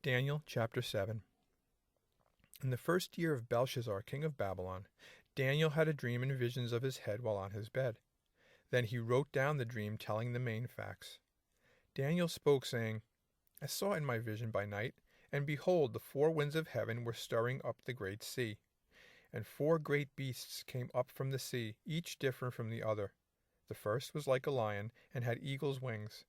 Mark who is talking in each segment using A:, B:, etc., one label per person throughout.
A: Daniel chapter 7. In the first year of Belshazzar, king of Babylon, Daniel had a dream and visions of his head while on his bed. Then he wrote down the dream, telling the main facts. Daniel spoke, saying, I saw in my vision by night, and behold, the four winds of heaven were stirring up the great sea. And four great beasts came up from the sea, each different from the other. The first was like a lion, and had eagle's wings.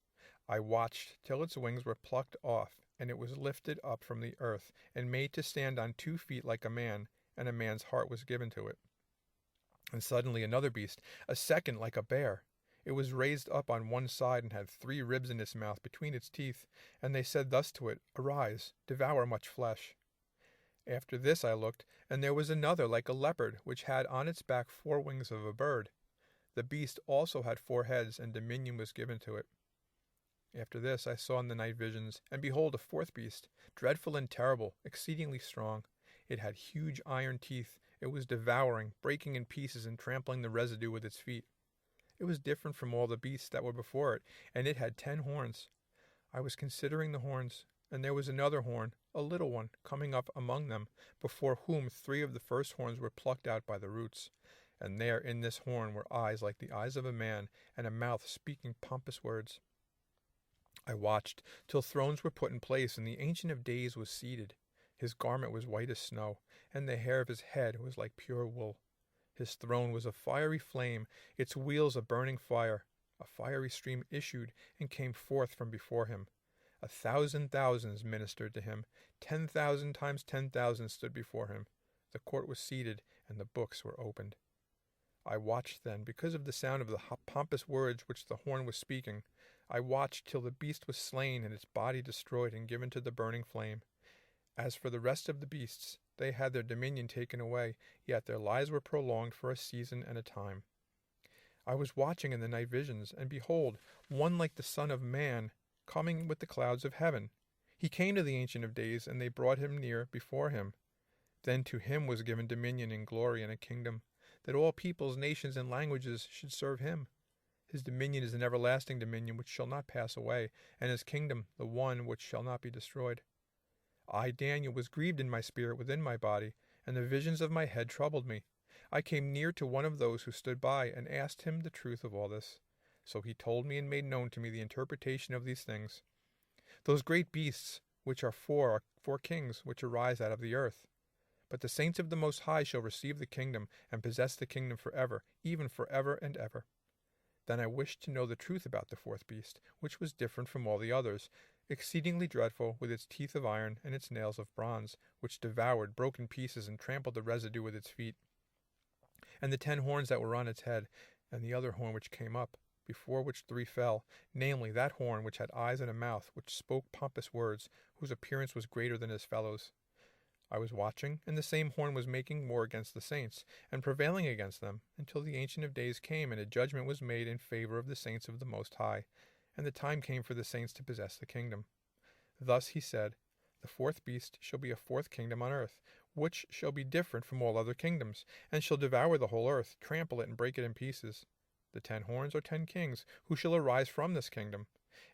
A: I watched till its wings were plucked off, and it was lifted up from the earth, and made to stand on 2 feet like a man, and a man's heart was given to it. And suddenly another beast, a second like a bear. It was raised up on one side, and had 3 ribs in its mouth between its teeth, and they said thus to it, Arise, devour much flesh. After this I looked, and there was another like a leopard, which had on its back 4 wings of a bird. The beast also had 4 heads, and dominion was given to it. After this I saw in the night visions, and behold, a 4th beast, dreadful and terrible, exceedingly strong. It had huge iron teeth. It was devouring, breaking in pieces, and trampling the residue with its feet. It was different from all the beasts that were before it, and it had 10 horns. I was considering the horns, and there was another horn, a little one, coming up among them, before whom 3 of the first horns were plucked out by the roots. And there in this horn were eyes like the eyes of a man, and a mouth speaking pompous words. I watched till thrones were put in place, and the Ancient of Days was seated. His garment was white as snow, and the hair of his head was like pure wool. His throne was a fiery flame, its wheels a burning fire. A fiery stream issued and came forth from before him. 1,000 thousands ministered to him. 10,000 times 10,000 stood before him. The court was seated, and the books were opened. I watched then, because of the sound of the pompous words which the horn was speaking. I watched till the beast was slain, and its body destroyed and given to the burning flame. As for the rest of the beasts, they had their dominion taken away, yet their lives were prolonged for a season and a time. I was watching in the night visions, and behold, one like the Son of Man, coming with the clouds of heaven. He came to the Ancient of Days, and they brought him near before him. Then to him was given dominion and glory and a kingdom, that all peoples, nations, and languages should serve him. His dominion is an everlasting dominion which shall not pass away, and his kingdom the one which shall not be destroyed. I, Daniel, was grieved in my spirit within my body, and the visions of my head troubled me. I came near to one of those who stood by, and asked him the truth of all this. So he told me and made known to me the interpretation of these things. Those great beasts, which are 4 kings, which arise out of the earth. But the saints of the Most High shall receive the kingdom, and possess the kingdom forever, even forever and ever. Then I wished to know the truth about the 4th beast, which was different from all the others, exceedingly dreadful, with its teeth of iron and its nails of bronze, which devoured, broke in pieces, and trampled the residue with its feet. And the 10 horns that were on its head, and the other horn which came up, before which 3 fell, namely that horn which had eyes and a mouth, which spoke pompous words, whose appearance was greater than his fellows. I was watching, and the same horn was making war against the saints, and prevailing against them, until the Ancient of Days came, and a judgment was made in favor of the saints of the Most High, and the time came for the saints to possess the kingdom. Thus he said, The 4th beast shall be a 4th kingdom on earth, which shall be different from all other kingdoms, and shall devour the whole earth, trample it, and break it in pieces. The 10 horns are 10 kings, who shall arise from this kingdom,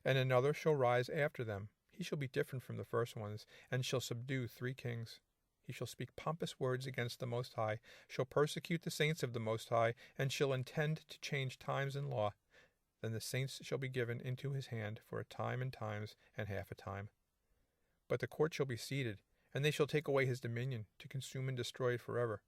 A: and another shall rise after them. He shall be different from the first ones, and shall subdue 3 kings. He shall speak pompous words against the Most High, shall persecute the saints of the Most High, and shall intend to change times and law. Then the saints shall be given into his hand for a time and times and half a time. But the court shall be seated, and they shall take away his dominion, to consume and destroy it forever.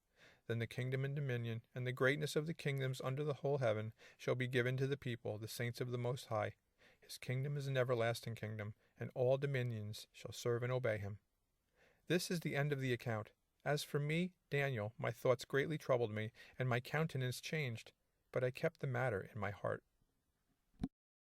A: Then the kingdom and dominion, and the greatness of the kingdoms under the whole heaven, shall be given to the people, the saints of the Most High. His kingdom is an everlasting kingdom, and all dominions shall serve and obey him. This is the end of the account. As for me, Daniel, my thoughts greatly troubled me, and my countenance changed, but I kept the matter in my heart.